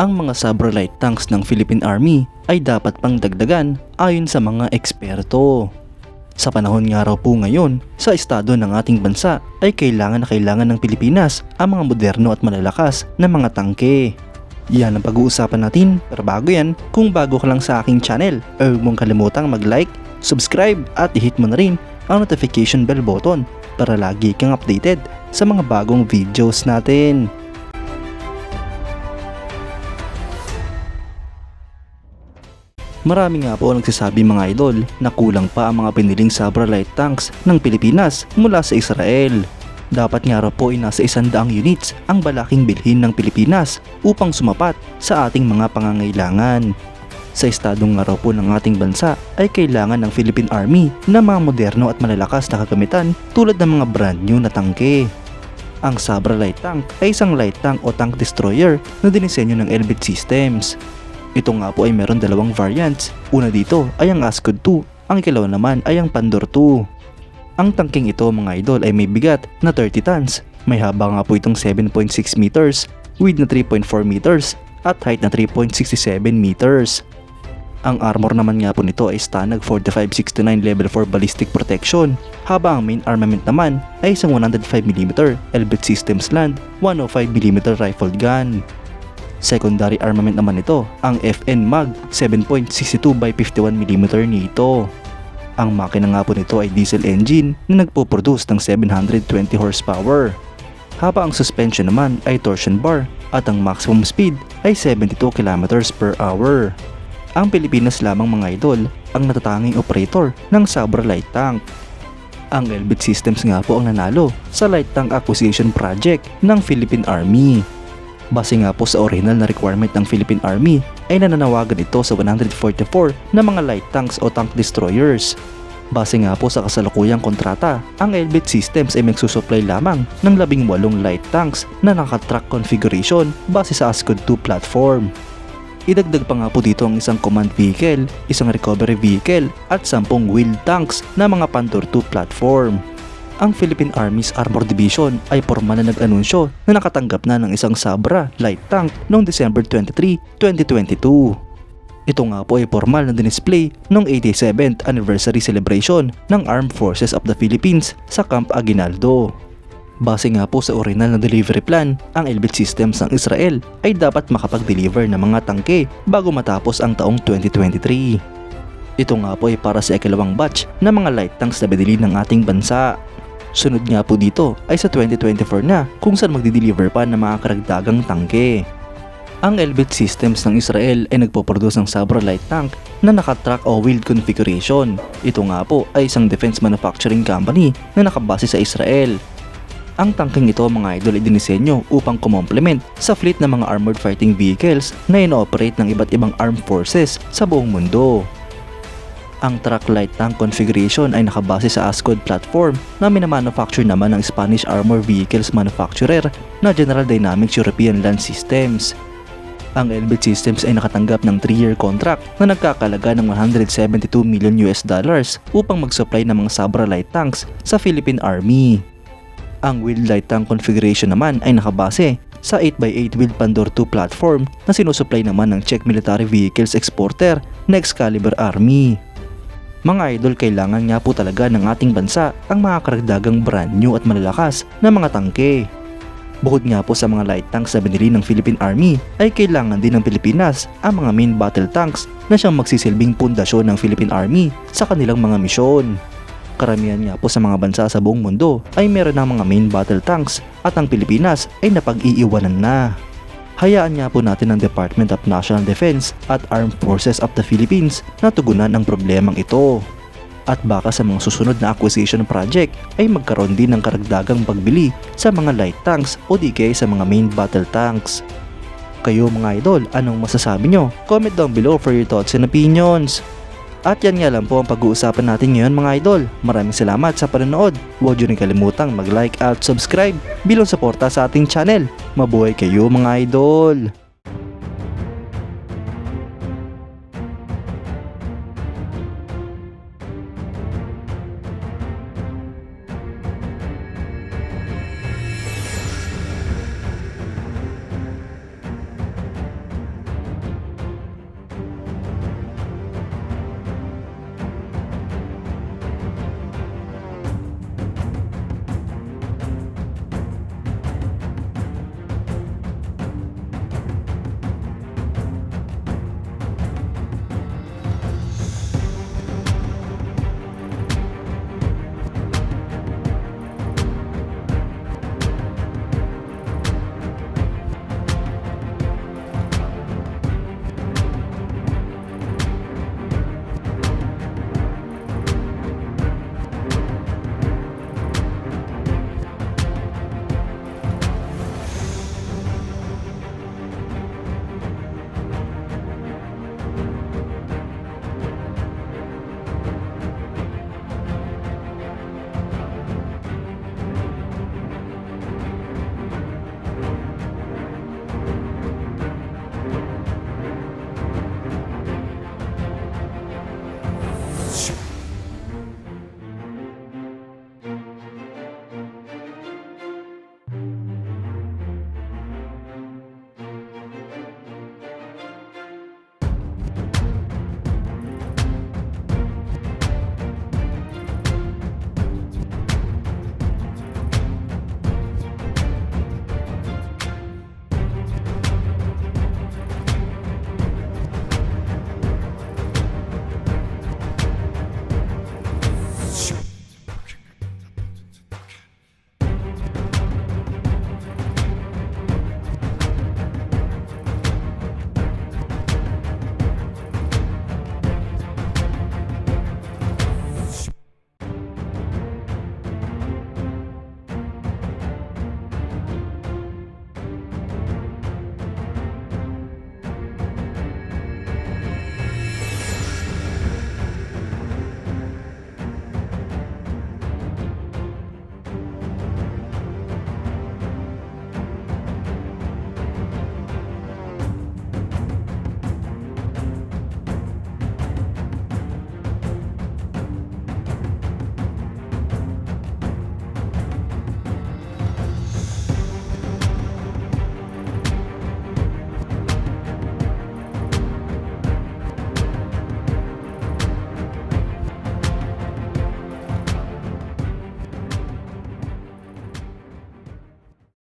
ang mga Sabra light tanks ng Philippine Army ay dapat pang dagdagan ayon sa mga eksperto. Sa panahon nga raw po ngayon, sa estado ng ating bansa ay kailangan ng Pilipinas ang mga moderno at malalakas na mga tangke. Yan ang pag-uusapan natin, pero bago yan, kung bago ka lang sa aking channel, huwag mong kalimutang mag-like, subscribe at i-hit mo na rin ang notification bell button para lagi kang updated sa mga bagong videos natin. Marami nga po nagsasabi mga idol na kulang pa ang mga piniling Sabra light tanks ng Pilipinas mula sa Israel. Dapat nga raw po ay nasa 100 units ang balaking bilhin ng Pilipinas upang sumapat sa ating mga pangangailangan. Sa estado nga raw po ng ating bansa ay kailangan ng Philippine Army na mga moderno at malalakas na kagamitan tulad ng mga brand new na tangke. Ang Sabra light tank ay isang light tank o tank destroyer na dinisenyo ng Elbit Systems. Ito nga po ay meron dalawang variants. Una dito ay ang Ascod 2, ang ikalawa naman ay ang Pandor 2. Ang tangking ito mga idol ay may bigat na 30 tons, may haba nga po itong 7.6 meters, width na 3.4 meters at height na 3.67 meters. Ang armor naman nga po nito ay Stanag 4569 level 4 ballistic protection, habang ang main armament naman ay isang 105mm Elbit Systems Land 105mm rifled gun. Secondary armament naman ito, ang FN Mag 7.62x51mm nito. Ang makina nga po nito ay diesel engine na nagpo-produce ng 720 horsepower. Habang ang suspension naman ay torsion bar at ang maximum speed ay 72 km/h. Ang Pilipinas lamang mga idol ang natatanging operator ng Sabra light tank. Ang Elbit Systems nga po ang nanalo sa light tank acquisition project ng Philippine Army. Base nga po sa original na requirement ng Philippine Army ay nananawagan ito sa 144 na mga light tanks o tank destroyers. Base nga po sa kasalukuyang kontrata, ang Elbit Systems ay magsusupply lamang ng 18 light tanks na naka-track configuration base sa Ascod 2 platform. Idagdag pa nga po dito ang isang command vehicle, isang recovery vehicle at 10 wheeled tanks na mga Pandor 2 platform. Ang Philippine Army's Armor Division ay formal na nag-anunsyo na nakatanggap na ng isang Sabra light tank noong December 23, 2022. Ito nga po ay formal na dinisplay noong 87th anniversary celebration ng Armed Forces of the Philippines sa Camp Aguinaldo. Base nga po sa original na delivery plan, ang Elbit Systems ng Israel ay dapat makapag-deliver ng mga tangke bago matapos ang taong 2023. Ito nga po ay para sa ikalawang batch na mga light tanks na binili ng ating bansa. Sunod nga po dito ay sa 2024 na kung saan magdi-deliver pa ng mga karagdagang tangke. Ang Elbit Systems ng Israel ay nagpo-produce ng Sabra light tank na naka-track o wheeled configuration. Ito nga po ay isang defense manufacturing company na nakabase sa Israel. Ang tangking ito mga idol ay dinisenyo upang kumomplement sa fleet ng mga armored fighting vehicles na ino-operate ng iba't ibang armed forces sa buong mundo. Ang truck light tank configuration ay nakabase sa Ascod platform na minamanufacture naman ng Spanish armor vehicles manufacturer na General Dynamics European Land Systems. Ang Elbit Systems ay nakatanggap ng 3-year contract na nagkakalaga ng $172 million upang mag-supply ng mga Sabra light tanks sa Philippine Army. Ang wheeled light tank configuration naman ay nakabase sa 8x8 wheeled Pandor 2 platform na sinusupply naman ng Czech Military Vehicles Exporter na Excalibur Army. Mga idol, kailangan nga po talaga ng ating bansa ang mga karagdagang brand new at malalakas na mga tangke. Bukod nga po sa mga light tanks na binili ng Philippine Army, ay kailangan din ng Pilipinas ang mga main battle tanks na siyang magsisilbing pundasyon ng Philippine Army sa kanilang mga misyon. Karamihan nga po sa mga bansa sa buong mundo ay meron ng mga main battle tanks at ang Pilipinas ay napag-iiwanan na. Hayaan nga po natin ang Department of National Defense at Armed Forces of the Philippines na tugunan ang problemang ito. At baka sa mga susunod na acquisition project ay magkaroon din ng karagdagang pagbili sa mga light tanks o di kaya sa mga main battle tanks. Kayo mga idol, anong masasabi nyo? Comment down below for your thoughts and opinions. At yan nga lang po ang pag-uusapan natin ngayon mga idol. Maraming salamat sa panonood. Huwag nyo rin kalimutang mag-like at subscribe bilang suporta sa ating channel. Mabuhay kayo mga idol!